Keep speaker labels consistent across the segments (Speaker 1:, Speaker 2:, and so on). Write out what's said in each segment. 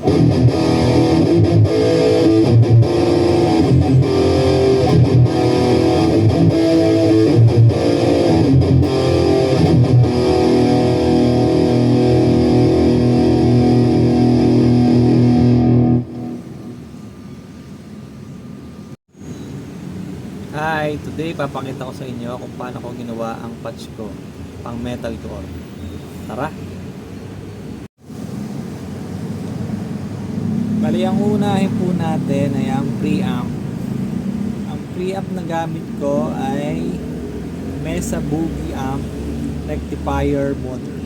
Speaker 1: Hi! Today papakita ko sa inyo kung paano ko ginawa ang patch ko pang metal core. Tara! Bali, ang unahin po natin ay ang preamp. Ang preamp na gamit ko ay Mesa Boogie Amp Rectifier Motor.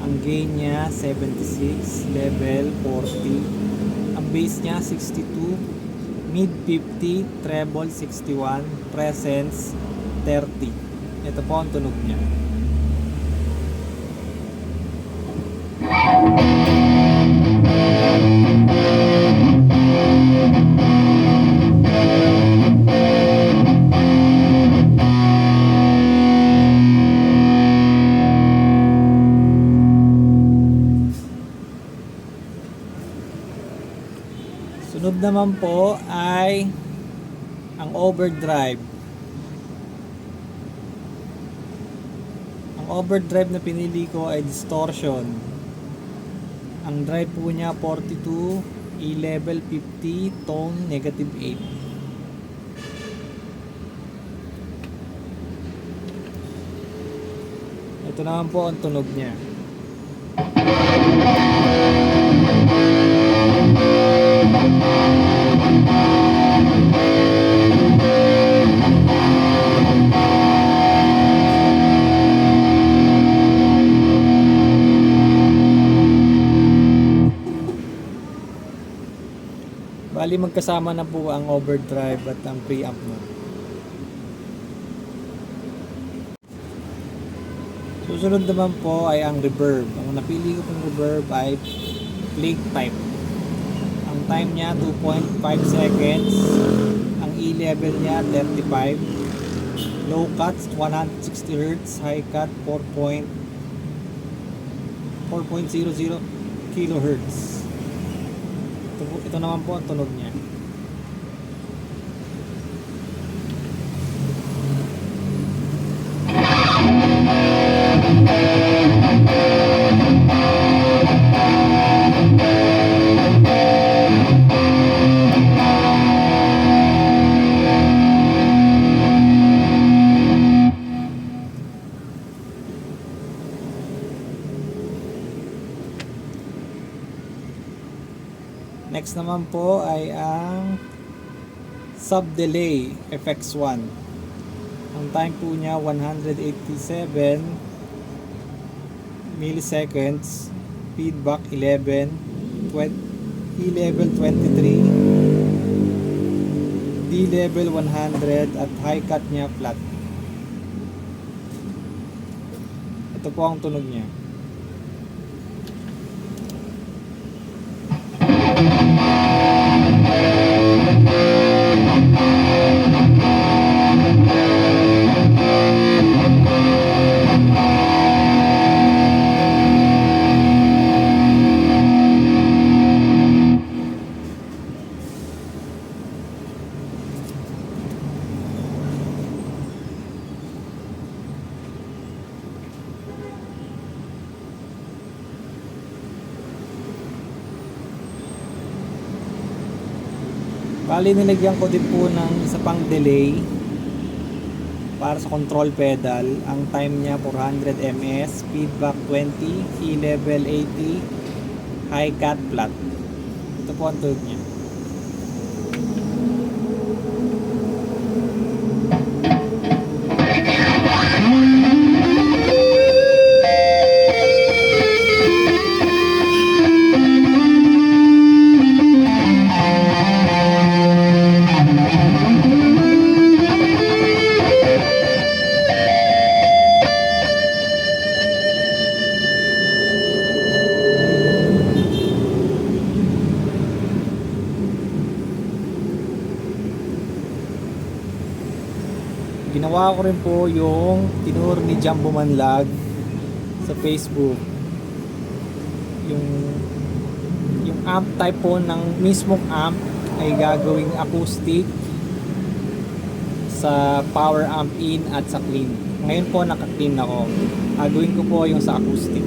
Speaker 1: Ang gain niya 76, level 40. Ang bass niya 62, mid 50, treble 61, presence 30. Ito po ang tunog niya. Sunod naman po ay ang overdrive. Ang overdrive na pinili ko ay distortion. Ang drive po niya 42, E-level 50, tone negative 8. Ito naman po ang tunog niya. Bali, magkasama na po ang overdrive at ang preamp mo. Susunod naman po ay ang reverb. Ang napili ko pong reverb ay Flake type. Ang time niya 2.5 seconds. Ang E-level niya 35. Low cuts 160 Hz, high cut 4.00 kHz. Ito naman po ang tunog niya. Next naman po ay ang sub delay FX1. Ang time po niya 187 milliseconds, feedback 11, E-level 23, D-level 100 at high cut niya flat. Ito po ang tunog niya. Bali, nilagyan ko din po ng isa pang delay para sa control pedal. Ang time niya 400 ms, feedback 20, E-level 80, high cut flat. Ito po ang tunog niya. Ginawa ko rin po yung tinuro ni Jumbo Manlag sa Facebook, yung amp type po ng mismong amp ay gagawing acoustic sa power amp in at sa clean. Ngayon po naka-clean ako. Gagawin ko po yung sa acoustic.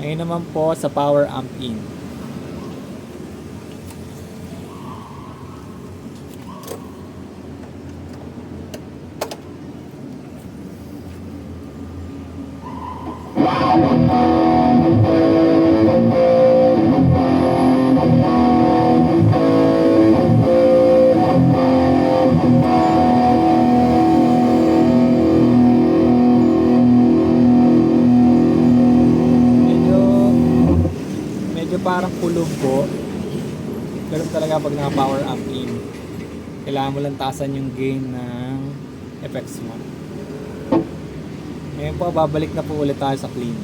Speaker 1: Ngayon naman po sa power amp in. Medyo parang kulog po. Ganun talaga pag naka power amp in. Kailangan mo lang taasan yung gain ng effects mo. Ngayon po, babalik na po ulit tayo sa clean.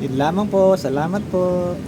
Speaker 1: Yun lamang po. Salamat po.